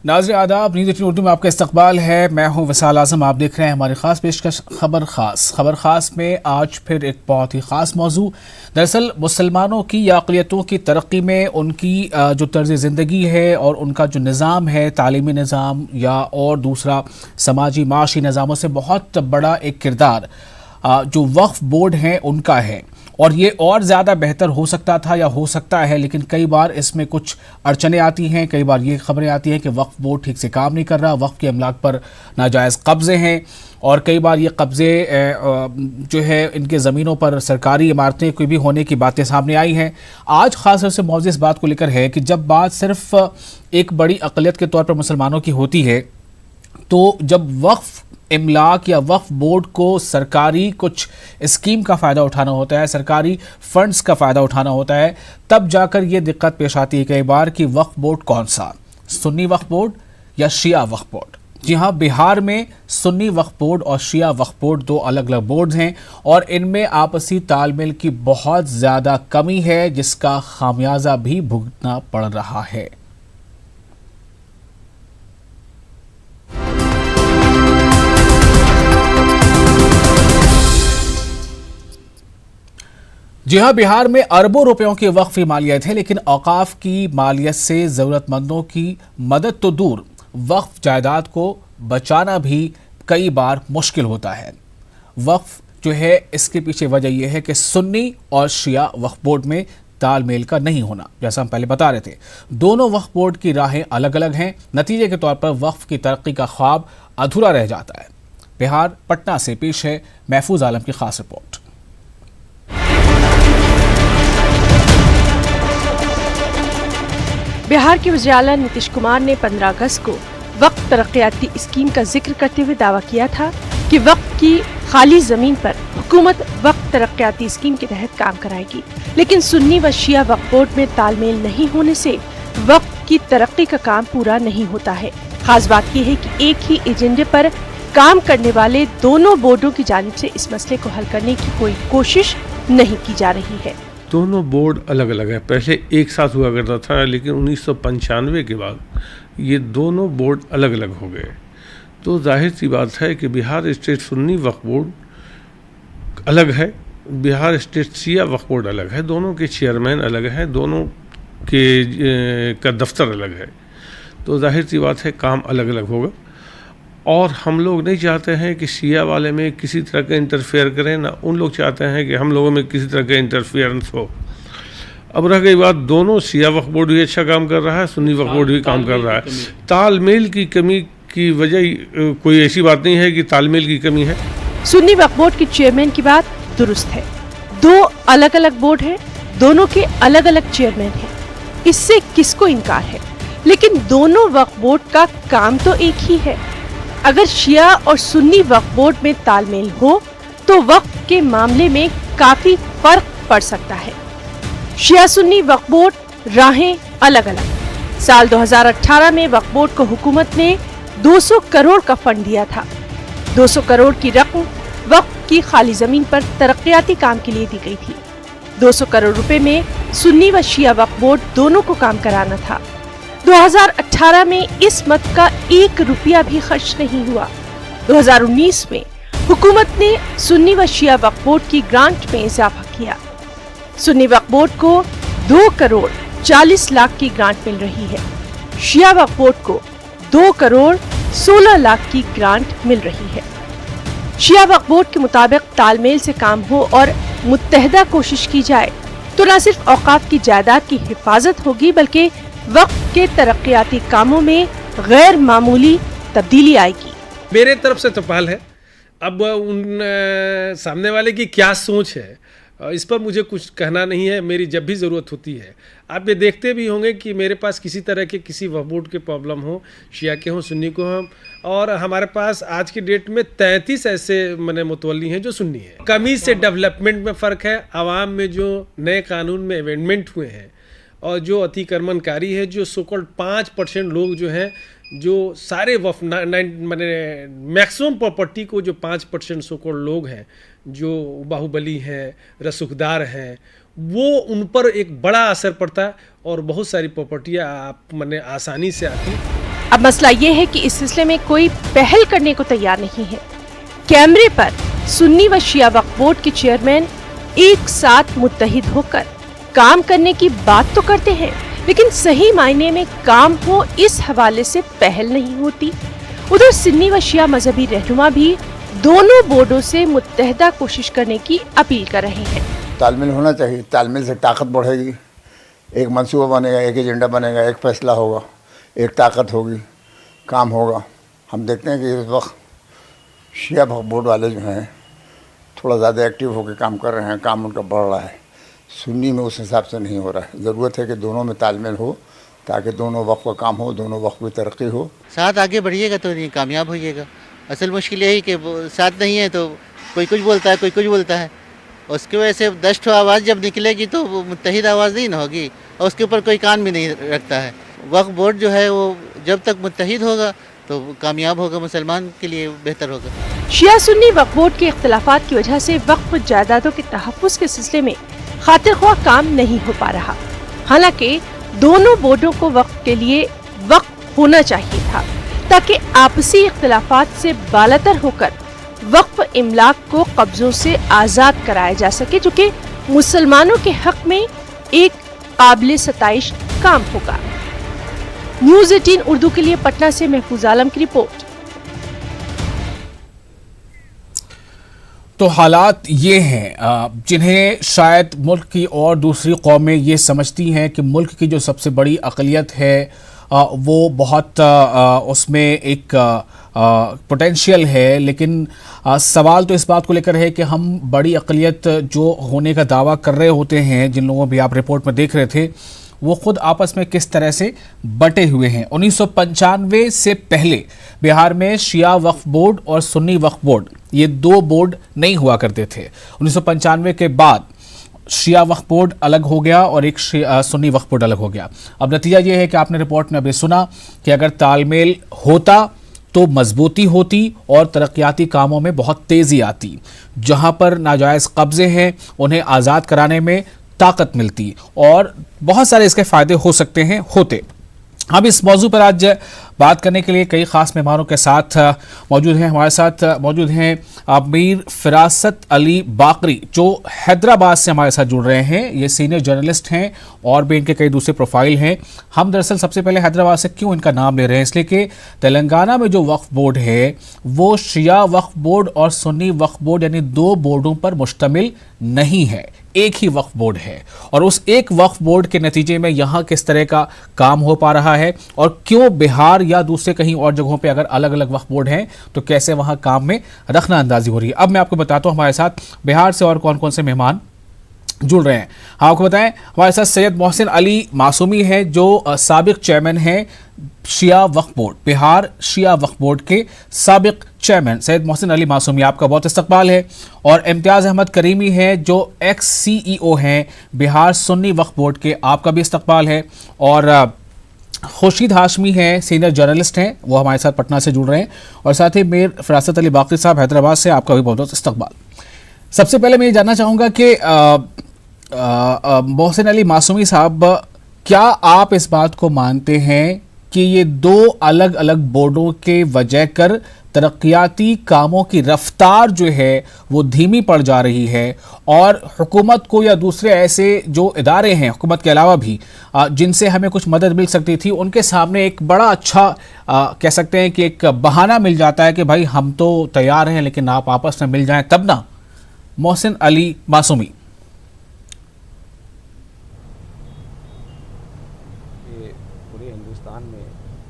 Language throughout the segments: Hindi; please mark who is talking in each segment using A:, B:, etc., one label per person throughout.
A: नाज़रीन आदाब, न्यूज़ 18 उर्दू में आपका इस्तकबाल है। मैं हूं विसाल आज़म। आप देख रहे हैं हमारी ख़ास पेशकश खबर ख़ास में आज फिर एक बहुत ही ख़ास मौजू। दरअसल मुसलमानों की या अक़लियतों की तरक्की में उनकी जो तर्ज़ ज़िंदगी है और उनका जो निज़ाम है, तालीमी निज़ाम या और दूसरा समाजी माशी निज़ामों से बहुत बड़ा एक किरदार जो वक्फ बोर्ड हैं उनका है। और ये और ज़्यादा बेहतर हो सकता था या हो सकता है, लेकिन कई बार इसमें कुछ अड़चनें आती हैं। कई बार ये खबरें आती हैं कि वक्फ बोर्ड ठीक से काम नहीं कर रहा, वक्फ के अमलाक पर नाजायज़ कब्ज़े हैं और कई बार ये कब्ज़े जो है इनके ज़मीनों पर सरकारी इमारतें कोई भी होने की बातें सामने आई हैं। आज ख़ास तौर से मौज़ूद इस बात को लेकर है कि जब बात सिर्फ एक बड़ी अक़लियत के तौर पर मुसलमानों की होती है, तो जब वक्फ इमलाक या वक्फ बोर्ड को सरकारी कुछ स्कीम का फ़ायदा उठाना होता है, सरकारी फंड्स का फ़ायदा उठाना होता है, तब जाकर ये दिक्कत पेश आती है कई बार कि वक्फ बोर्ड कौन सा, सुन्नी वक्फ बोर्ड या शिया वक्फ बोर्ड। जी हाँ, बिहार में सुन्नी वक्फ बोर्ड और शिया वक्फ बोर्ड दो अलग अलग बोर्ड्स हैं और इनमें आपसी तालमेल की बहुत ज़्यादा कमी है, जिसका खामियाजा भी भुगतना पड़ रहा है। जी हाँ, बिहार में अरबों रुपयों की वक्फी मालियत है, लेकिन औकाफ की मालियत से ज़रूरतमंदों की मदद तो दूर, वक्फ जायदाद को बचाना भी कई बार मुश्किल होता है। वक्फ जो है इसके पीछे वजह यह है कि सुन्नी और शिया वक्फ बोर्ड में तालमेल का नहीं होना। जैसा हम पहले बता रहे थे, दोनों वक्फ बोर्ड की राहें अलग अलग हैं। नतीजे के तौर पर वक्फ की तरक्की का ख्वाब अधूरा रह जाता है। बिहार पटना से पेश है महफूज आलम की खास रिपोर्ट।
B: बिहार के वज़ीर आला नीतीश कुमार ने 15 अगस्त को वक्फ तरक्याती स्कीम का जिक्र करते हुए दावा किया था कि वक्फ की खाली जमीन पर हुकूमत वक्फ तरक्याती स्कीम के तहत काम कराएगी, लेकिन सुन्नी व शिया वक्फ बोर्ड में तालमेल नहीं होने से वक्फ की तरक्की का काम पूरा नहीं होता है। खास बात यह है कि एक ही एजेंडे पर काम करने वाले दोनों बोर्डों की जानिब से इस मसले को हल करने की कोई कोशिश नहीं की जा रही है।
C: दोनों बोर्ड अलग अलग है। पहले एक साथ हुआ करता था, लेकिन 1995 के बाद ये दोनों बोर्ड अलग अलग हो गए। तो जाहिर सी बात है कि बिहार स्टेट सुन्नी वक्फ बोर्ड अलग है, बिहार स्टेट शिया वक्फ बोर्ड अलग है, दोनों के चेयरमैन अलग हैं, दोनों के का दफ्तर अलग है। तो जाहिर सी बात है काम अलग अलग होगा और हम लोग नहीं चाहते हैं कि शिया वाले में किसी तरह का इंटरफेयर करें, ना उन लोग चाहते हैं कि हम लोगों में किसी तरह का इंटरफेरेंस हो। अब रह गई बात, दोनों शिया वक्फ बोर्ड भी अच्छा काम कर रहा है, सुन्नी वक्फ बोर्ड भी काम कर रहा है। तालमेल की कमी की वजह कोई ऐसी बात नहीं है कि तालमेल की कमी है।
B: सुन्नी वक्फ बोर्ड के चेयरमैन की बात दुरुस्त है। दो अलग अलग बोर्ड है, दोनों के अलग अलग चेयरमैन है, इससे किसको इनकार है। लेकिन दोनों वक्फ बोर्ड का काम तो एक ही है। अगर शिया और सुन्नी वक्फ बोर्ड में तालमेल हो तो वक्फ के मामले में काफी फर्क पड़ सकता है। शिया सुन्नी वक्फ बोर्ड राहें अलग अलग। साल 2018 में वक्फ बोर्ड को हुकूमत ने 200 करोड़ का फंड दिया था। 200 करोड़ की रकम वक्फ की खाली जमीन पर तरक्याती काम के लिए दी गई थी। 200 करोड़ रुपए में सुन्नी व शिया वक्फ बोर्ड दोनों को काम कराना था। 2018 में इस मद का 1 रुपया भी खर्च नहीं हुआ। 2019 में हुकूमत ने सुन्नी व शिया वक्फ बोर्ड की ग्रांट में इजाफा किया। सुन्नी वक्फ बोर्ड को 2 करोड़ 40 लाख की ग्रांट मिल रही है। शिया वक्फ बोर्ड को 2 करोड़ 16 लाख की ग्रांट मिल रही है। शिया वक्फ बोर्ड के मुताबिक तालमेल से काम हो और मुत्तहदा कोशिश की जाए तो न सिर्फ औकाफ की जायदाद की हिफाजत होगी, बल्कि वक्फ के तरक्याती कामों में गैर मामूली तब्दीली आएगी।
D: मेरे तरफ से तो पहल है। अब उन सामने वाले की क्या सोच है इस पर मुझे कुछ कहना नहीं है। मेरी जब भी ज़रूरत होती है, आप ये देखते भी होंगे कि मेरे पास किसी तरह के किसी वक्फ बोर्ड के प्रॉब्लम हो, शिया के हों, सुन्नी को हों, और हमारे पास आज की डेट में 33 ऐसे मुतवल्ली हैं जो सुन्नी हैं। कमी से डेवलपमेंट में फ़र्क है। आवाम में जो नए कानून में अमेंडमेंट हुए हैं और जो अतिक्रमणकारी है, जो सोकॉल्ड 5% लोग जो हैं, जो सारे मैक्सिमम प्रॉपर्टी को जो 5% सोकॉल्ड लोग हैं, जो बाहुबली हैं, रसूखदार हैं, वो उन पर एक बड़ा असर पड़ता है और बहुत सारी प्रॉपर्टियाँ आप आसानी से आती।
B: अब मसला ये है कि इस सिलसिले में कोई पहल करने को तैयार नहीं है। कैमरे पर सुन्नी व शिया वक्फ बोर्ड के चेयरमैन एक साथ मुत्तहिद होकर काम करने की बात तो करते हैं, लेकिन सही मायने में काम हो इस हवाले से पहल नहीं होती। उधर सुन्नी व शिया मजहबी रहनुमा भी दोनों बोर्डों से मुत्तहदा कोशिश करने की अपील कर रहे हैं।
E: तालमेल होना चाहिए, तालमेल से ताकत बढ़ेगी, एक मंसूबा बनेगा, एक एजेंडा बनेगा, एक फैसला होगा, एक ताकत होगी, काम होगा। हम देखते हैं कि इस वक्त शिया वक्फ बोर्ड वाले जो हैं थोड़ा ज़्यादा एक्टिव होकर काम कर रहे हैं, काम उनका बढ़ रहा है। सुन्नी में उस हिसाब से नहीं हो रहा है। ज़रूरत है कि दोनों में तालमेल हो ताकि दोनों वक्त का काम हो, दोनों वक्त की तरक्की हो।
F: साथ आगे बढ़िएगा तो नहीं कामयाब होइएगा। असल मुश्किल यही कि साथ नहीं है तो कोई कुछ बोलता है, कोई कुछ बोलता है। उसकी वजह से 10 ठो आवाज़ जब निकलेगी तो वो मुत्तहिद आवाज़ नहीं ना होगी और उसके ऊपर कोई कान भी नहीं रखता है। वक्फ बोर्ड जो है वो जब तक मुत्तहिद होगा तो कामयाब होगा, मुसलमान के लिए बेहतर होगा।
B: शिया सुन्नी वक्फ बोर्ड के इख्तिलाफात की वजह से वक्फ जायदादों के तहफ़्फ़ुज़ के सिलसिले में खातिर ख्वाह काम नहीं हो पा रहा। हालांकि दोनों बोर्डों को वक्फ के लिए वक्त होना चाहिए था ताकि आपसी इख्तिलाफात से बालातर होकर वक्फ इमलाक को कब्जों से आज़ाद कराया जा सके, जो कि मुसलमानों के हक में एक काबिल सताइश काम होगा। न्यूज़ 18 उर्दू के लिए पटना से महफूज आलम की रिपोर्ट।
A: तो हालात ये हैं जिन्हें शायद मुल्क की और दूसरी कौमें ये समझती हैं कि मुल्क की जो सबसे बड़ी अक़लियत है वो बहुत उसमें एक पोटेंशियल है, लेकिन सवाल तो इस बात को लेकर है कि हम बड़ी अक़लियत जो होने का दावा कर रहे होते हैं, जिन लोगों भी आप रिपोर्ट में देख रहे थे, वो खुद आपस में किस तरह से बटे हुए हैं। 1995 से पहले बिहार में शिया वक्फ बोर्ड और सुन्नी वक्फ बोर्ड ये दो बोर्ड नहीं हुआ करते थे। 1995 के बाद शिया वक्फ बोर्ड अलग हो गया और एक सुन्नी वक्फ बोर्ड अलग हो गया। अब नतीजा ये है कि आपने रिपोर्ट में अभी सुना कि अगर तालमेल होता तो मजबूती होती और तरक्याती कामों में बहुत तेज़ी आती। जहां पर नाजायज़ कब्ज़े हैं उन्हें आज़ाद कराने में ताकत मिलती और बहुत सारे इसके फ़ायदे हो सकते हैं, होते। हम इस मौजू पर आज बात करने के लिए कई ख़ास मेहमानों के साथ मौजूद हैं। हमारे साथ मौजूद हैं अमीर फ़िरासत अली बाकरी, जो हैदराबाद से हमारे साथ जुड़ रहे हैं। ये सीनियर जर्नलिस्ट हैं और भी इनके कई दूसरे प्रोफाइल हैं। हम दरअसल सबसे पहले हैदराबाद से क्यों इनका नाम ले रहे हैं, इसलिए कि तेलंगाना में जो वक्फ बोर्ड है वो शिया वक्फ बोर्ड और सुन्नी वक्फ बोर्ड यानी दो बोर्डों पर मुश्तमिल नहीं है, एक ही वक्फ बोर्ड है। और उस एक वक्फ बोर्ड के नतीजे में यहाँ किस तरह का काम हो पा रहा है और क्यों बिहार या दूसरे कहीं और जगहों पे अगर अलग अलग वक्फ बोर्ड हैं तो कैसे वहाँ काम में रखना अंदाजी हो रही है। अब मैं आपको बताता हूँ हमारे साथ बिहार से और कौन कौन से मेहमान जुड़ रहे हैं। हाँ, आपको बताएं हमारे साथ सैयद मोहसिन अली मासूमी है, जो साबिक चेयरमैन हैं शिया वक्फ बोर्ड, बिहार शिया वक्फ बोर्ड के साबिक चेयरमैन सैयद मोहसिन अली मासूमी, आपका बहुत इस्तकबाल है। और इम्तियाज़ अहमद करीमी है जो एक्स CEO हैं बिहार सुन्नी वक्फ बोर्ड के, आपका भी इस्तकबाल है। और खुर्शीद हाशमी हैं, सीनियर जर्नलिस्ट हैं, वो हमारे साथ पटना से जुड़ रहे हैं। और साथ ही मीर फ़िरासत अली बाकरी साहब हैदराबाद से, आपका भी बहुत बहुत इस्तकबाल। सबसे पहले मैं ये जानना चाहूँगा कि मोहसिन अली मासूमी साहब, क्या आप इस बात को मानते हैं कि ये दो अलग अलग बोर्डों के वजह कर तरक्याती कामों की रफ्तार जो है वो धीमी पड़ जा रही है और हुकूमत को या दूसरे ऐसे जो इदारे हैं हुकूमत के अलावा भी जिनसे हमें कुछ मदद मिल सकती थी, उनके सामने एक बड़ा अच्छा कह सकते हैं कि एक बहाना मिल जाता है कि भाई हम तो तैयार हैं लेकिन आप आपस में मिल जाएं तब ना? मोहसिन अली मासूमी।
G: पूरे हिंदुस्तान में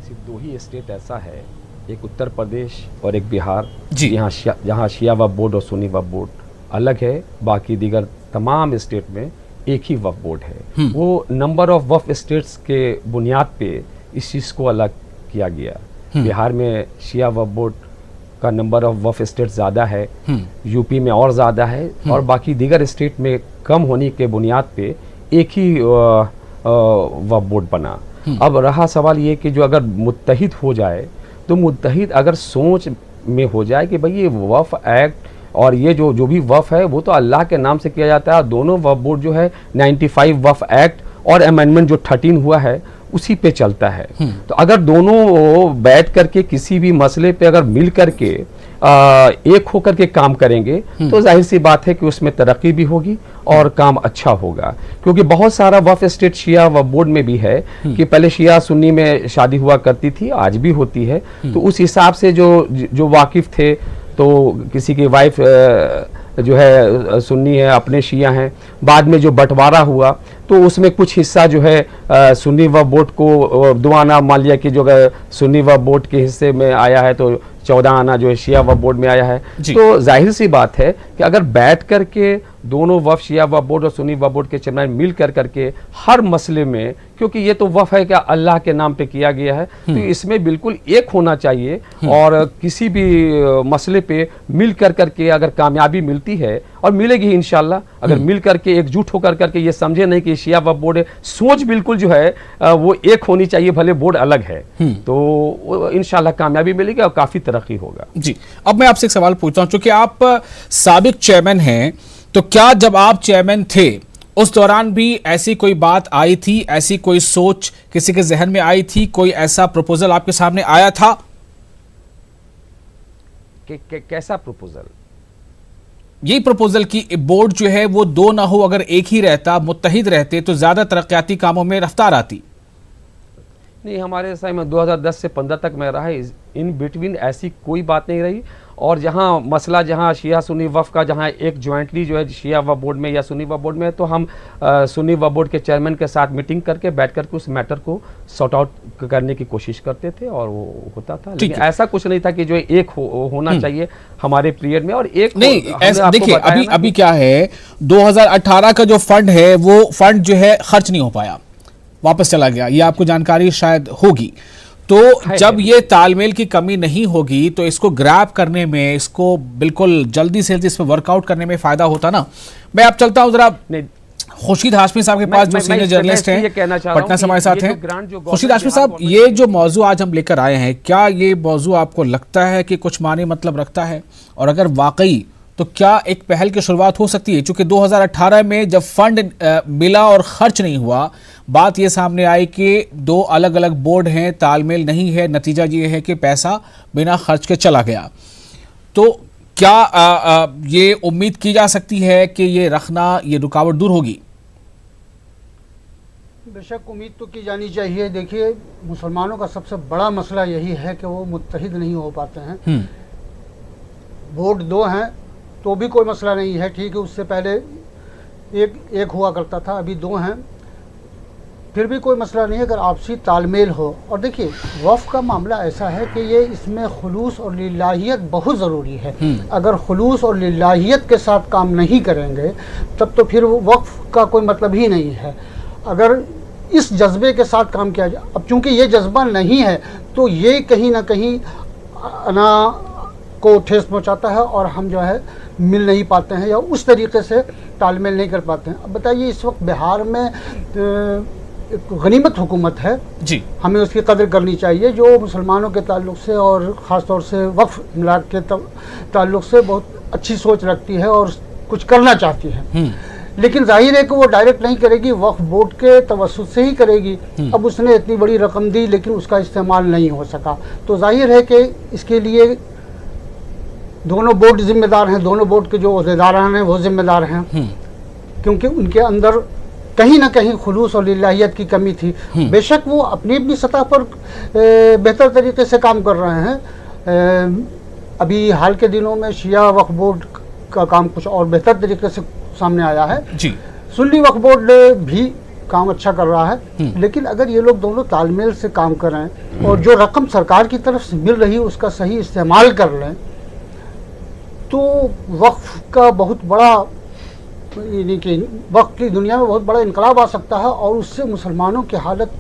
G: सिर्फ दो ही स्टेट ऐसा है, एक उत्तर प्रदेश और एक बिहार, जहाँ शिया वक्फ बोर्ड और सुन्नी वक्फ बोर्ड अलग है। बाकी दीगर तमाम स्टेट में एक ही वक्फ बोर्ड है। वो नंबर ऑफ वक्फ स्टेट्स के बुनियाद पे इस चीज़ को अलग किया गया। बिहार में शिया वक्फ बोर्ड का नंबर ऑफ वक्फ स्टेट ज़्यादा है, यूपी में और ज़्यादा है, और बाकी दीगर स्टेट में कम होने के बुनियाद पे एक ही वक्फ बोर्ड बना। अब रहा सवाल ये कि जो अगर मुत्तहिद हो जाए तो मुत्तहिद अगर सोच में हो जाए कि भाई ये वक्फ एक्ट और ये जो भी वक्फ है वो तो अल्लाह के नाम से किया जाता है। दोनों वक्फ बोर्ड जो है 95 वक्फ एक्ट और अमेंडमेंट जो 13 हुआ है उसी पे चलता है। तो अगर दोनों बैठ करके किसी भी मसले पे अगर मिल करके एक होकर के काम करेंगे तो जाहिर सी बात है कि उसमें तरक्की भी होगी और काम अच्छा होगा। क्योंकि बहुत सारा वक्फ स्टेट शिया वक्फ बोर्ड में भी है कि पहले शिया सुन्नी में शादी हुआ करती थी, आज भी होती है। तो उस हिसाब से जो वाकिफ थे, तो किसी की वाइफ जो है सुन्नी है, अपने शिया हैं, बाद में जो बंटवारा हुआ तो उसमें कुछ हिस्सा जो है सुन्नी वक्फ बोर्ड को दुआना मान लिया कि जो सुन्नी वक्फ बोर्ड के हिस्से में आया है, तो 14 आना जो है शिया वक्फ बोर्ड में आया है। तो जाहिर सी बात है कि अगर बैठ करके दोनों वक्फ शिया वक्फ बोर्ड और सुन्नी वक्फ बोर्ड के चेयरमैन मिल करके हर मसले में, क्योंकि ये तो वक्फ है कि अल्लाह के नाम पे किया गया है, तो इसमें बिल्कुल एक होना चाहिए और किसी भी मसले पे मिल करके अगर कामयाबी मिलती है, और मिलेगी इंशाल्लाह, अगर मिल करके एकजुट होकर करके ये समझे नहीं कि शिया वक्फ बोर्ड सोच बिल्कुल जो है वो एक होनी चाहिए, भले बोर्ड अलग है, तो इंशाल्लाह कामयाबी मिलेगी और काफी तरक्की होगा।
A: जी, अब मैं आपसे एक सवाल पूछता हूं, चूंकि आप साबिक चेयरमैन हैं, तो क्या जब आप चेयरमैन थे उस दौरान भी ऐसी कोई बात आई थी, ऐसी कोई सोच किसी के जहन में आई थी, कोई ऐसा प्रपोजल आपके सामने आया था?
G: कैसा प्रपोजल?
A: यही प्रपोजल कि बोर्ड जो है वो दो ना हो, अगर एक ही रहता, मुत्तहिद रहते, तो ज्यादा तरक्याती कामों में रफ्तार आती।
G: नहीं, हमारे समय में 2010 से 15 तक मैं रहा, इन बिटवीन ऐसी कोई बात नहीं रही। और जहाँ मसला जहाँ शिया सुन्नी वक्फ का जहाँ एक ज्वाइंटली जो है शिया वक्फ बोर्ड में या सुन्नी वक्फ बोर्ड में, तो हम सुन्नी वक्फ बोर्ड के चेयरमैन के साथ मीटिंग करके बैठ करके उस मैटर को सॉर्ट आउट करने की कोशिश करते थे और वो होता था। लेकिन ऐसा कुछ नहीं था कि जो एक होना चाहिए हमारे पीरियड में और एक
A: नहीं। देखिए अभी क्या है, 2018 का जो फंड है वो फंड जो है खर्च नहीं हो पाया, वापस चला गया, ये आपको जानकारी शायद होगी। तो जब ये तालमेल की कमी नहीं होगी तो इसको ग्रैब करने में, इसको बिल्कुल जल्दी से जल्दी इस पर वर्कआउट करने में फायदा होता ना। मैं अब चलता हूं जरा खुर्शीद हाशमी साहब के पास, जो सीनियर जर्नलिस्ट हैं, पटना से हमारे साथ हैं। खुर्शीद हाशमी साहब, ये जो मौजू आज हम लेकर आए हैं, क्या ये मौजू आपको लगता है कि कुछ मानी मतलब रखता है? और अगर वाकई तो क्या एक पहल की शुरुआत हो सकती है? चूंकि 2018 में जब फंड मिला और खर्च नहीं हुआ, बात ये सामने आई कि दो अलग अलग बोर्ड हैं, तालमेल नहीं है, नतीजा ये है कि पैसा बिना खर्च के चला गया। तो क्या ये उम्मीद की जा सकती है कि ये रखना, ये रुकावट दूर होगी?
H: बेशक उम्मीद तो की जानी चाहिए। देखिए, मुसलमानों का सबसे बड़ा मसला यही है कि वो मुत्तहिद नहीं हो पाते हैं। बोर्ड दो हैं तो भी कोई मसला नहीं है, ठीक है, उससे पहले एक हुआ करता था, अभी दो हैं, फिर भी कोई मसला नहीं है अगर आपसी तालमेल हो। और देखिए, वक्फ का मामला ऐसा है कि ये इसमें खुलूस और लिल्लाहियत बहुत ज़रूरी है। अगर खुलूस और लिल्लाहियत के साथ काम नहीं करेंगे तब तो फिर वक्फ का कोई मतलब ही नहीं है। अगर इस जज्बे के साथ काम किया जाए, अब चूंकि ये जज्बा नहीं है तो ये कहीं ना कहीं अना को ठेस पहुंचाता है और हम जो है मिल नहीं पाते हैं या उस तरीके से तालमेल नहीं कर पाते हैं। अब बताइए, इस वक्त बिहार में एक गनीमत हुकूमत है जी, हमें उसकी कदर करनी चाहिए, जो मुसलमानों के ताल्लुक से और ख़ास तौर से वक्फ इमलाक के ताल्लुक से बहुत अच्छी सोच रखती है और कुछ करना चाहती है। लेकिन जाहिर है कि वो डायरेक्ट नहीं करेगी, वक्फ बोर्ड के तवस्सुत से ही करेगी। अब उसने इतनी बड़ी रकम दी लेकिन उसका इस्तेमाल नहीं हो सका, तो जाहिर है कि इसके लिए दोनों बोर्ड जिम्मेदार हैं, दोनों बोर्ड के जो ओहदेदारान हैं वो जिम्मेदार हैं, क्योंकि उनके अंदर कहीं ना कहीं खुलूस और लिल्लाहियत की कमी थी। बेशक वो अपनी अपनी सतह पर बेहतर तरीके से काम कर रहे हैं। अभी हाल के दिनों में शिया वक्फ बोर्ड का काम कुछ और बेहतर तरीके से सामने आया है जी। सुन्नी वक्फ बोर्ड भी काम अच्छा कर रहा है, लेकिन अगर ये लोग दोनों तालमेल से काम करें और जो रकम सरकार की तरफ से मिल रही है उसका सही इस्तेमाल कर लें तो वक्फ का बहुत बड़ा, यानी कि वक्त की दुनिया में बहुत बड़ा इनकलाब आ सकता है और उससे मुसलमानों की हालत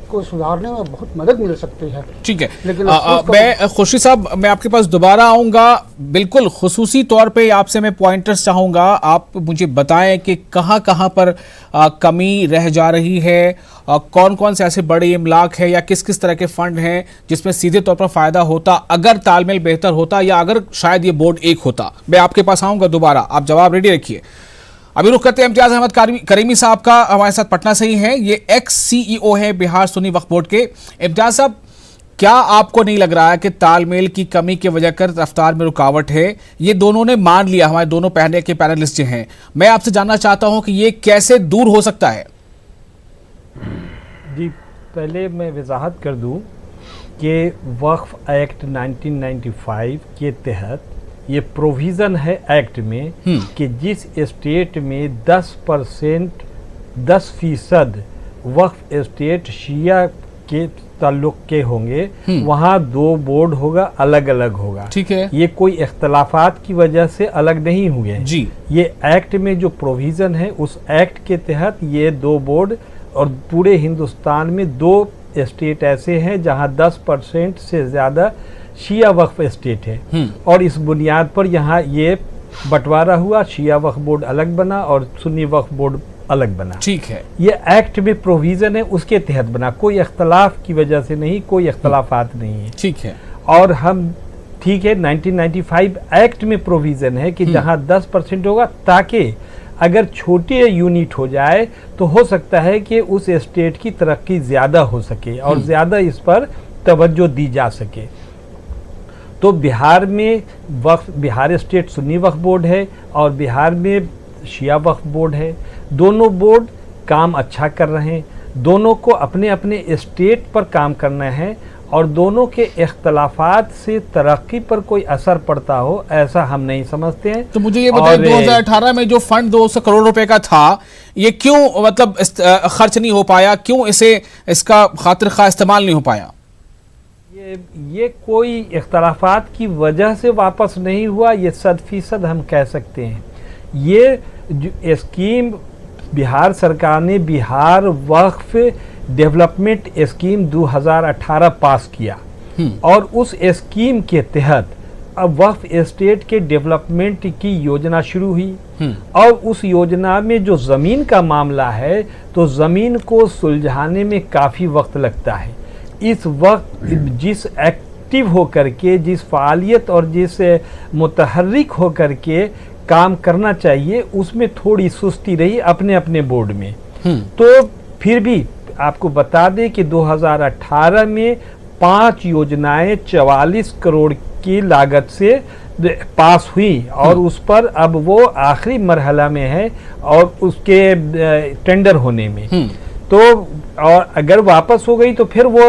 H: को सुधारने में बहुत मदद मिल सकती है। ठीक है, लेकिन
A: मैं खुर्शीद साहब, मैं आपके पास दोबारा आऊँगा। बिल्कुल खुसूसी तौर पे आपसे मैं पॉइंटर्स चाहूँगा, आप मुझे बताएं कि कहाँ कहाँ पर कमी रह जा रही है, कौन कौन से ऐसे बड़े इमलाक है या किस किस तरह के फंड हैं जिसमें सीधे तौर पर फ़ायदा होता अगर तालमेल बेहतर होता या अगर शायद ये बोर्ड एक होता। मैं आपके पास आऊँगा दोबारा, आप जवाब रेडी रखिए। अभी रुख करते हैं इम्तियाज अहमद करीमी साहब का, हमारे साथ पटना से ही हैं। ये एक्स CEO हैं बिहार सुन्नी वक्फ बोर्ड के। इम्तियाज साहब, क्या आपको नहीं लग रहा है कि तालमेल की कमी की वजह कर रफ्तार में रुकावट है? ये दोनों ने मान लिया, हमारे दोनों पहले के पैनलिस्ट जो हैं। मैं आपसे जानना चाहता हूं कि ये कैसे दूर हो सकता है?
I: जी, पहले मैं वजाहत कर दूं कि वक्फ एक्ट 1995 के तहत ये प्रोविज़न है एक्ट में कि जिस स्टेट में 10% वक्फ स्टेट शिया के ताल्लुक के होंगे, वहाँ 2 बोर्ड होगा, अलग अलग होगा।
A: ठीक है,
I: ये कोई इख्तलाफात की वजह से अलग नहीं हुए
A: जी।
I: ये एक्ट में जो प्रोविज़न है उस एक्ट के तहत ये 2 बोर्ड, और पूरे हिंदुस्तान में 2 स्टेट ऐसे हैं जहाँ 10% से ज़्यादा शिया वक्फ स्टेट है, और इस बुनियाद पर यहाँ ये बंटवारा हुआ। शिया वक्फ बोर्ड अलग बना और सुन्नी वक्फ बोर्ड अलग बना।
A: ठीक है,
I: ये एक्ट में प्रोविज़न है, उसके तहत बना, कोई इख्तलाफ की वजह से नहीं, कोई इख्तलाफात नहीं है।
A: ठीक है,
I: और हम ठीक है 1995 एक्ट में प्रोविज़न है कि जहाँ 10% होगा, ताकि अगर छोटे यूनिट हो जाए तो हो सकता है कि उस स्टेट की तरक्की ज़्यादा हो सके और ज़्यादा इस पर तवज्जो दी जा सके। तो बिहार में बिहार स्टेट सुन्नी वक्फ बोर्ड है और बिहार में शिया वक्फ बोर्ड है। दोनों बोर्ड काम अच्छा कर रहे हैं, दोनों को अपने अपने स्टेट पर काम करना है, और दोनों के इख्तलाफात से तरक्की पर कोई असर पड़ता हो ऐसा हम नहीं समझते हैं।
A: तो मुझे ये बताइए, 2018 में जो फंड 200 करोड़ रुपए का था, ये क्यों मतलब खर्च नहीं हो पाया? क्यों इसका खातिर खा इस्तेमाल नहीं हो पाया?
I: ये कोई इख्तलाफात की वजह से वापस नहीं हुआ, ये 100% हम कह सकते हैं। ये जो स्कीम बिहार सरकार ने बिहार वक्फ डेवलपमेंट स्कीम 2018 पास किया, और उस स्कीम के तहत अब वक्फ स्टेट के डेवलपमेंट की योजना शुरू हुई, और उस योजना में जो ज़मीन का मामला है तो ज़मीन को सुलझाने में काफ़ी वक्त लगता है। इस वक्त जिस एक्टिव होकर के, जिस फ़ालियत और जिस मुतहर्रिक होकर के काम करना चाहिए, उसमें थोड़ी सुस्ती रही अपने अपने बोर्ड में। तो फिर भी आपको बता दें कि 2018 में 5 योजनाएं 44 करोड़ की लागत से पास हुई, और उस पर अब वो आखिरी मरहला में है और उसके टेंडर होने में। तो और अगर वापस हो गई तो फिर वो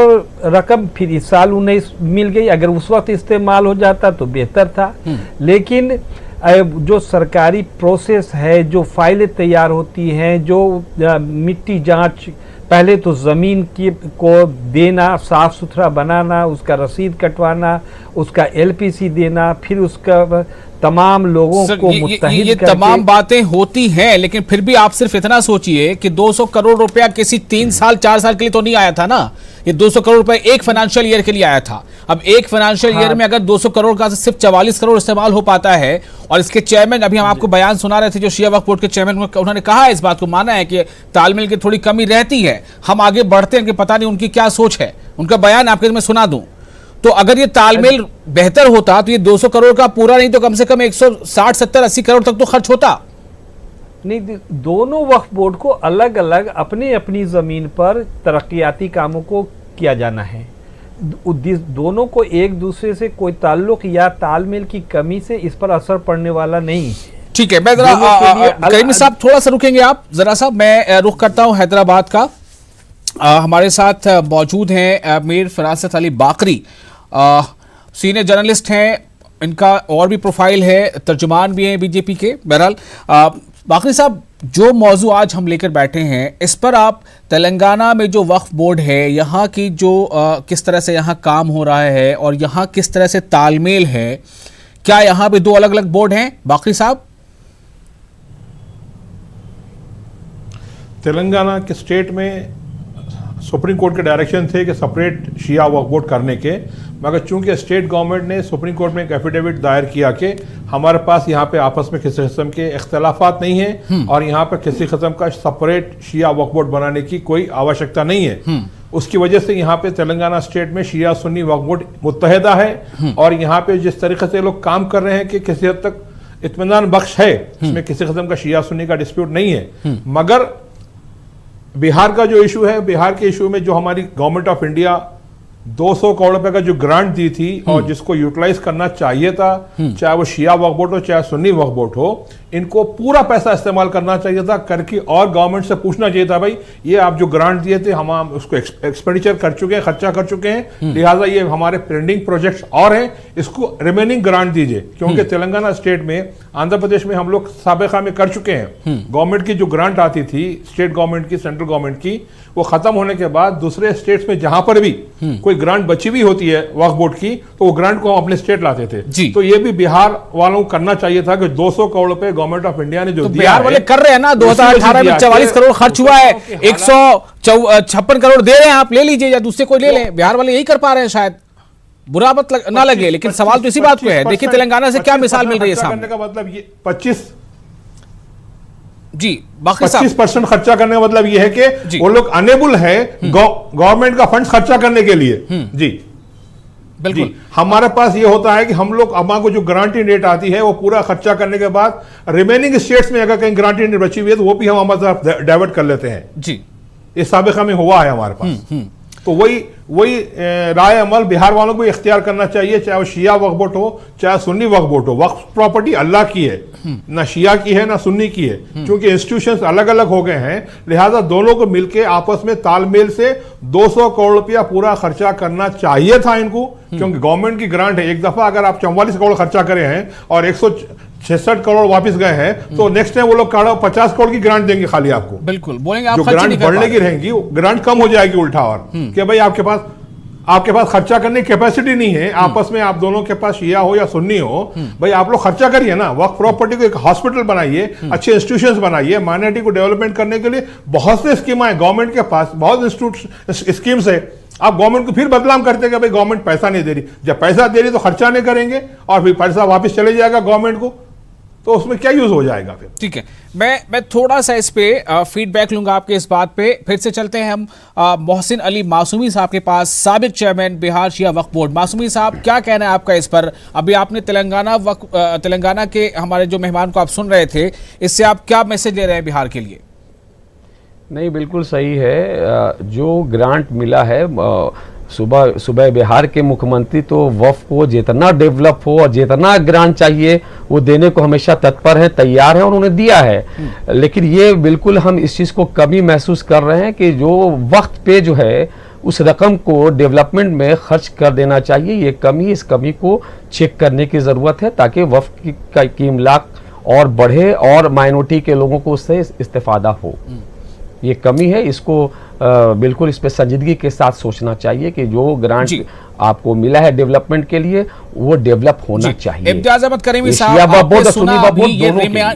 I: रकम फिर इस साल 19 मिल गई, अगर उस वक्त इस्तेमाल हो जाता तो बेहतर था। लेकिन जो सरकारी प्रोसेस है, जो फाइलें तैयार होती हैं, जो मिट्टी जांच, पहले तो ज़मीन को देना, साफ़ सुथरा बनाना, उसका रसीद कटवाना, उसका LPC देना, फिर उसका तमाम लोगों को मुत्तहिद
A: ये तमाम बातें होती हैं, लेकिन फिर भी आप सिर्फ इतना सोचिए कि 200 करोड़ रुपया किसी 3 साल 4 साल के लिए तो नहीं आया था ना। ये 200 करोड़ रुपए एक फाइनेंशियल ईयर के लिए आया था। अब एक फाइनेंशियल ईयर में अगर 200 करोड़ का सिर्फ 44 करोड़ इस्तेमाल हो पाता है, और इसके चेयरमैन, अभी हम आपको बयान सुना रहे थे जो शिया वक्फ बोर्ड के चेयरमैन, उन्होंने कहा है, इस बात को माना है कि तालमेल की थोड़ी कमी रहती है, हम आगे बढ़ते हैं कि पता नहीं उनकी क्या सोच है। उनका बयान आपके मैं सुना दूं तो अगर ये तालमेल बेहतर होता तो ये 200 करोड़ का पूरा नहीं तो कम से कम 160, 70, 80 करोड़ तक तो खर्च होता।
I: नहीं, दोनों वक्फ बोर्ड को अलग अलग अपनी अपनी ज़मीन पर तरक्याती कामों को किया जाना है। दोनों को एक दूसरे से कोई ताल्लुक या तालमेल की कमी से इस पर असर पड़ने वाला नहीं।
A: ठीक है, मैं जरा करीमी साहब थोड़ा सा रुकेंगे आप जरा सा, मैं रुख करता हूं हैदराबाद का। हमारे साथ मौजूद हैं मीर फरासत अली बाकरी, सीनियर जर्नलिस्ट हैं, इनका और भी प्रोफाइल है, तर्जुमान भी हैं बीजेपी के। बहरहाल बाकरी साहब, जो मौजू आज हम लेकर बैठे हैं, इस पर आप तेलंगाना में जो वक्फ बोर्ड है, यहाँ की जो किस तरह से यहाँ काम हो रहा है और यहाँ किस तरह से तालमेल है, क्या यहाँ पे 2 अलग अलग बोर्ड हैं बाकरी साहब?
J: तेलंगाना के स्टेट में सुप्रीम कोर्ट के डायरेक्शन थे कि सेपरेट शिया वक्फ बोर्ड करने के, मगर चूंकि स्टेट गवर्नमेंट ने सुप्रीम कोर्ट में एक एफिडेविट दायर किया कि हमारे पास यहाँ पे आपस में किसी किस्म के इख्तलाफात नहीं है और यहाँ पर किसी किस्म का सेपरेट शिया वक्फ बोर्ड बनाने की कोई आवश्यकता नहीं है, उसकी वजह से यहाँ पे तेलंगाना स्टेट में शिया सुन्नी वक्फ बोर्ड मुत्तहिदा है। और यहाँ पे जिस तरीके से लोग काम कर रहे हैं कि किसी हद तक इत्मीनान बख्श है, इसमें किसी किस्म का शिया सुन्नी का डिस्प्यूट नहीं है। मगर बिहार का जो इशू है, बिहार के इशू में जो हमारी गवर्नमेंट ऑफ इंडिया 200 करोड़ रुपए का जो ग्रांट दी थी और जिसको यूटिलाइज करना चाहिए था, चाहे वो शिया वक्फ बोर्ड हो चाहे सुन्नी वक्फ बोर्ड हो, इनको पूरा पैसा इस्तेमाल करना चाहिए था करके, और गवर्नमेंट से पूछना चाहिए था भाई ये आप जो ग्रांट दिए थे हम उसको एक्सपेंडिचर कर चुके हैं, खर्चा कर चुके हैं, लिहाजा ये हमारे पेंडिंग प्रोजेक्ट्स और हैं, इसको रिमेनिंग ग्रांट दीजिए। क्योंकि तेलंगाना स्टेट में, आंध्र प्रदेश में हम लोग साबिका में कर चुके हैं। गवर्नमेंट की जो ग्रांट आती थी स्टेट गवर्नमेंट की, सेंट्रल गवर्नमेंट की, वो खत्म होने के बाद दूसरे स्टेट्स में जहां पर भी कोई ग्रांट बची हुई होती है वक्फ बोर्ड की, तो वो ग्रांट को हम अपने स्टेट लाते थे। तो ये भी बिहार वालों को करना चाहिए था कि 200 करोड़ रुपए गवर्नमेंट ऑफ इंडिया ने जो दिया,
A: बिहार वाले कर रहे हैं ना। 2018 में 44 करोड़ खर्च हुआ है, 156 करोड़ दे रहे हैं, आप ले लीजिए या दूसरे कोई ले लें। बिहार वाले यही कर पा रहे हैं, शायद बुरा मत ना लगे, लेकिन सवाल तो इसी बात पे है। देखिए तेलंगाना से क्या मिसाल मिल रही है सामने।
J: का मतलब ये 25
A: जी, बाकी
J: 25% खर्चा करने का मतलब ये है कि वो लोग अनेबल है गवर्नमेंट का फंड खर्चा करने के लिए। जी बिल्कुल, हमारे पास ये होता है कि हम लोग हमारे को जो ग्रांटी रेट आती है वो पूरा खर्चा करने के बाद रिमेनिंग स्टेट्स में अगर कहीं ग्रांटी रेट बची हुई है तो वो भी हम हमारे तरफ डाइवर्ट कर लेते हैं। जी, ये साबिका में हुआ है हमारे पास। तो वही राय अमल बिहार वालों को इख्तियार करना चाहिए, चाहे वो शिया वक्फ बोर्ड हो चाहे सुन्नी वक्फ बोर्ड हो। वक्फ प्रॉपर्टी अल्लाह की है, ना शिया की है ना सुन्नी की है, क्योंकि इंस्टीट्यूशंस अलग अलग हो गए हैं। लिहाजा दोनों को मिलकर आपस में तालमेल से 200 करोड़ रुपया पूरा खर्चा करना चाहिए था इनको, क्योंकि गवर्नमेंट की ग्रांट है। एक दफा अगर आप 44 करोड़ खर्चा करे हैं और 166 करोड़ वापस गए हैं, तो नेक्स्ट टाइम वो लोग 50 करोड़ की ग्रांट देंगे खाली आपको।
A: बिल्कुल बोलेंगे आप
J: जो ग्रांट बढ़ने की रहेंगी ग्रांट कम हो जाएगी उल्टा, और कि भाई आपके पास खर्चा करने की कैपेसिटी नहीं है। आपस में आप दोनों के पास शिया हो या सुन्नी हो, भाई आप लोग खर्चा करिए ना। वक्फ प्रॉपर्टी को एक हॉस्पिटल बनाइए, अच्छे इंस्टीट्यूशंस बनाइए, माइनॉरिटी को डेवलपमेंट करने के लिए बहुत से स्कीम है गवर्नमेंट के पास, बहुत इंस्टीट्यूट स्कीम्स है। आप गवर्नमेंट को फिर बदनाम करते हैं कि भाई गवर्नमेंट पैसा नहीं दे रही। जब पैसा दे रही तो खर्चा नहीं करेंगे और फिर पैसा वापस चले जाएगा गवर्नमेंट को, तो उसमें क्या यूज हो जाएगा फिर।
A: ठीक है, मैं थोड़ा सा इस पे फीडबैक लूंगा आपके इस बात पे। फिर से चलते हैं हम मोहसिन अली मासूमी साहब के पास, साबिक चेयरमैन बिहार शिया वक्फ बोर्ड। मासूमी साहब, क्या कहना है आपका इस पर? अभी आपने तेलंगाना के हमारे जो मेहमान को आप सुन रहे थे, इससे आप क्या मैसेज दे रहे हैं बिहार के लिए?
G: नहीं, बिल्कुल सही है। जो ग्रांट मिला है, सुबह बिहार के मुख्यमंत्री तो वक्फ को जितना डेवलप हो और जितना ग्रांट चाहिए वो देने को हमेशा तत्पर है, तैयार है और उन्होंने दिया है। लेकिन ये बिल्कुल हम इस चीज़ को कमी महसूस कर रहे हैं कि जो वक्त पे जो है उस रकम को डेवलपमेंट में खर्च कर देना चाहिए। ये कमी, इस कमी को चेक करने की ज़रूरत है ताकि वक्फ की इमलाक और बढ़े और माइनॉरिटी के लोगों को उससे इस्तेफादा हो। ये कमी है, इसको बिल्कुल इस पर संजीदगी के साथ सोचना चाहिए कि जो ग्रांट आपको मिला है डेवलपमेंट के लिए वो डेवलप होना चाहिए।
A: इम्तियाज अहमद करीमी साहब, आपने सुना अभी ये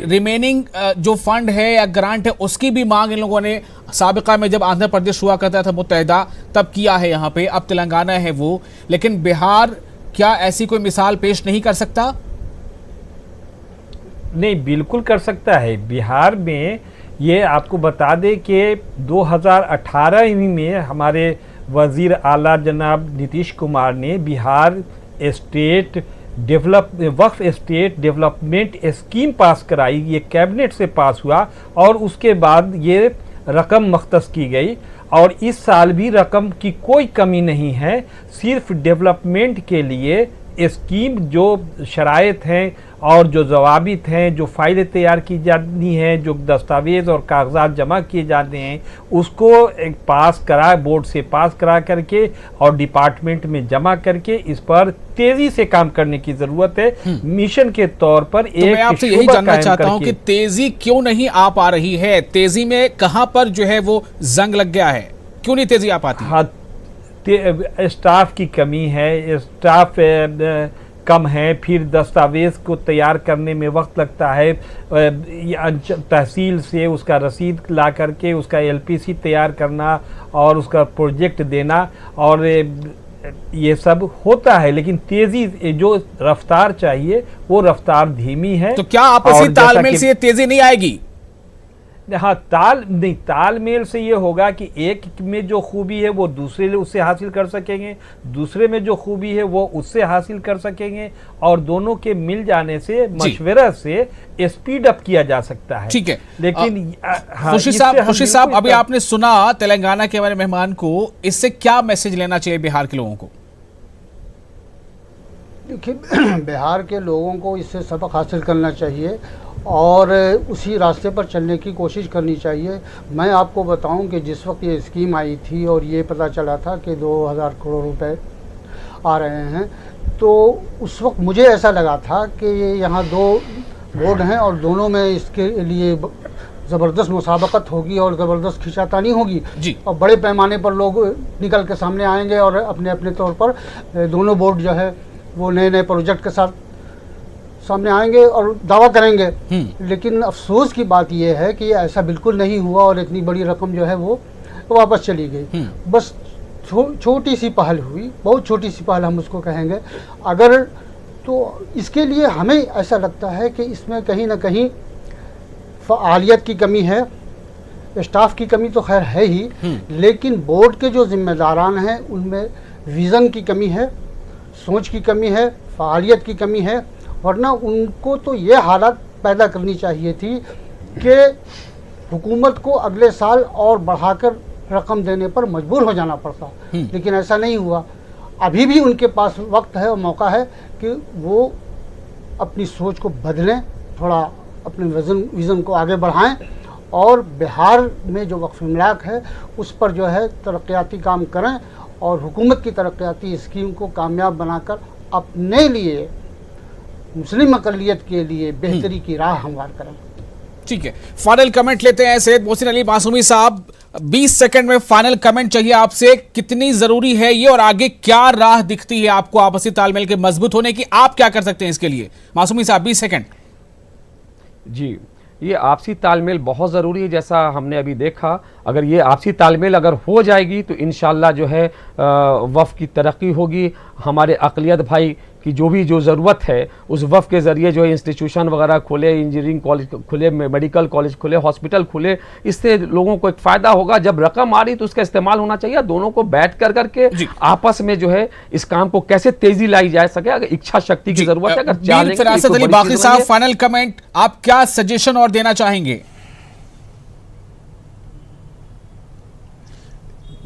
A: रिमेनिंग जो फंड है या ग्रांट है उसकी भी मांग इन लोगों ने साबिका में, जब आंध्र प्रदेश हुआ करता था मुत्तहिदा, तब किया है यहाँ पे, अब तेलंगाना है वो। लेकिन बिहार क्या ऐसी कोई मिसाल पेश नहीं कर सकता?
I: नहीं, बिल्कुल कर सकता है। बिहार में ये आपको बता दें कि 2018 में हमारे वजीर आला जनाब नीतीश कुमार ने बिहार वक्फ स्टेट डेवलपमेंट स्कीम पास कराई। ये कैबिनेट से पास हुआ और उसके बाद ये रकम मख्तस की गई, और इस साल भी रकम की कोई कमी नहीं है। सिर्फ डेवलपमेंट के लिए स्कीम जो शराइत हैं और जो जवाबित हैं, जो फाइलें तैयार की जानी हैं, जो दस्तावेज़ और कागजात जमा किए जाते हैं, उसको एक बोर्ड से पास करा करके और डिपार्टमेंट में जमा करके इस पर तेज़ी से काम करने की ज़रूरत है। मिशन के तौर पर
A: तो मैं आपसे यही जानना चाहता हूं कि तेज़ी क्यों नहीं आ पा रही है? तेज़ी में कहां पर जो है वो जंग लग गया है? क्यों नहीं तेज़ी आ पाती?
I: हाँ, स्टाफ की कमी है, स्टाफ कम है, फिर दस्तावेज़ को तैयार करने में वक्त लगता है। तहसील से उसका रसीद ला करके उसका LPC तैयार करना और उसका प्रोजेक्ट देना, और ये सब होता है। लेकिन तेज़ी, जो रफ्तार चाहिए वो रफ्तार धीमी है।
A: तो क्या आपसी तालमेल से तेज़ी नहीं आएगी?
I: हाँ, तालमेल से ये होगा कि एक में जो खूबी है वो दूसरे उससे हासिल कर सकेंगे, दूसरे में जो खूबी है वो उससे हासिल कर सकेंगे, और दोनों के मिल जाने से मशवरा से स्पीड अप किया जा सकता है।
A: ठीक है,
I: लेकिन
A: खुशी साहब अभी आपने सुना तेलंगाना के हमारे मेहमान को, इससे क्या मैसेज लेना चाहिए बिहार के लोगों को?
H: देखिए, बिहार के लोगों को इससे सबक हासिल करना चाहिए और उसी रास्ते पर चलने की कोशिश करनी चाहिए। मैं आपको बताऊं कि जिस वक्त ये स्कीम आई थी और ये पता चला था कि 2000 करोड़ रुपए आ रहे हैं, तो उस वक्त मुझे ऐसा लगा था कि यहाँ दो बोर्ड हैं और दोनों में इसके लिए ज़बरदस्त मुसाबकत होगी और ज़बरदस्त खिंचातानी होगी
A: जी।
H: और बड़े पैमाने पर लोग निकल के सामने आएंगे और अपने अपने तौर पर दोनों बोर्ड जो है वो नए नए प्रोजेक्ट के साथ सामने आएंगे और दावा करेंगे। लेकिन अफसोस की बात यह है कि ऐसा बिल्कुल नहीं हुआ और इतनी बड़ी रकम जो है वो वापस चली गई। बस छोटी सी पहल हुई, बहुत छोटी सी पहल हम उसको कहेंगे अगर, तो इसके लिए हमें ऐसा लगता है कि इसमें कहीं ना कहीं फ़आलियत की कमी है, स्टाफ की कमी तो खैर है ही, लेकिन बोर्ड के जो जिम्मेदारान हैं उनमें विज़न की कमी है, सोच की कमी है, फ़आलियत की कमी है। वरना उनको तो ये हालत पैदा करनी चाहिए थी कि हुकूमत को अगले साल और बढ़ाकर रकम देने पर मजबूर हो जाना पड़ता, लेकिन ऐसा नहीं हुआ। अभी भी उनके पास वक्त है और मौका है कि वो अपनी सोच को बदलें, थोड़ा अपने विज़न को आगे बढ़ाएं और बिहार में जो वक्फ इमलाक है उस पर जो है तरक्याती काम करें और हुकूमत की तरक्याती स्कीम को कामयाब बनाकर अपने लिए, मुस्लिम अक़लियत के लिए बेहतरी की राह हमवार करें।
A: ठीक है, फाइनल कमेंट लेते हैं सैयद मोहसिन अली मासूमी साहब, 20 सेकंड में फाइनल कमेंट चाहिए आपसे। कितनी जरूरी है ये और आगे क्या राह दिखती है आपको आपसी तालमेल के मजबूत होने की? आप क्या कर सकते हैं इसके लिए? मासूमी साहब 20 सेकंड।
G: जी, ये आपसी तालमेल बहुत ज़रूरी है। जैसा हमने अभी देखा, अगर ये आपसी तालमेल अगर हो जाएगी तो इंशाल्लाह जो है वफ़ की तरक्की होगी। हमारे अक़लियत भाई की जो ज़रूरत है उस वफ़ के ज़रिए जो है इंस्टीट्यूशन वगैरह खुले, इंजीनियरिंग कॉलेज खुले, मेडिकल कॉलेज खुले, हॉस्पिटल खुले, इससे लोगों को एक फ़ायदा होगा। जब रकम आ रही तो उसका इस्तेमाल होना चाहिए। दोनों को बैठ कर करके आपस में जो है इस काम को कैसे तेज़ी लाई जा सके, अगर इच्छा शक्ति की ज़रूरत है, अगर चाहेंगे।
A: फिरासत अली बाकी साहब, फाइनल कमेंट, आप क्या सजेशन और देना चाहेंगे?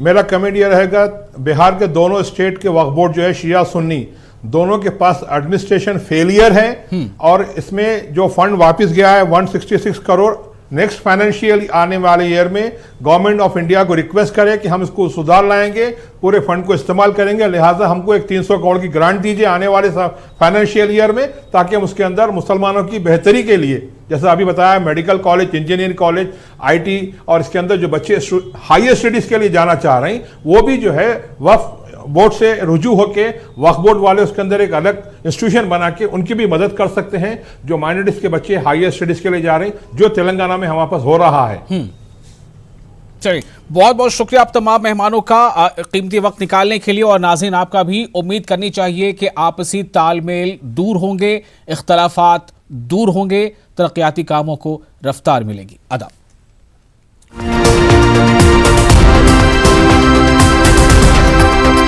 J: मेरा कमेंट यह रहेगा, बिहार के दोनों स्टेट के वक्फ बोर्ड जो है शिया सुन्नी दोनों के पास एडमिनिस्ट्रेशन फेलियर है और इसमें जो फंड वापस गया है 166 करोड़, नेक्स्ट फाइनेंशियल आने वाले ईयर में गवर्नमेंट ऑफ इंडिया को रिक्वेस्ट करे कि हम इसको सुधार लाएंगे, पूरे फंड को इस्तेमाल करेंगे, लिहाजा हमको एक 300 करोड़ की ग्रांट दीजिए आने वाले फाइनेंशियल ईयर में, ताकि हम उसके अंदर मुसलमानों की बेहतरी के लिए, जैसा अभी बताया, medical college, engineering college, IT और इसके अंदर जो बच्चे हायर स्टडीज के लिए जाना चाह रहे हैं वो भी जो है वक्फ बोर्ड से रुजू होके वक्फ बोर्ड वाले उसके अंदर एक अलग इंस्टीट्यूशन बना के उनकी भी मदद कर सकते हैं। जो माइनॉरिटीज के बच्चे हायर स्टडीज के लिए जा रहे हैं, जो तेलंगाना में हमारे पास हो रहा है।
A: चलिए, बहुत बहुत शुक्रिया आप तमाम मेहमानों का कीमती वक्त निकालने के लिए, और नाज़रीन आपका भी उम्मीद करनी चाहिए कि आपसी तालमेल दूर होंगे, इख्तलाफात दूर होंगे, तरक्याती कामों को रफ्तार मिलेगी। अदा।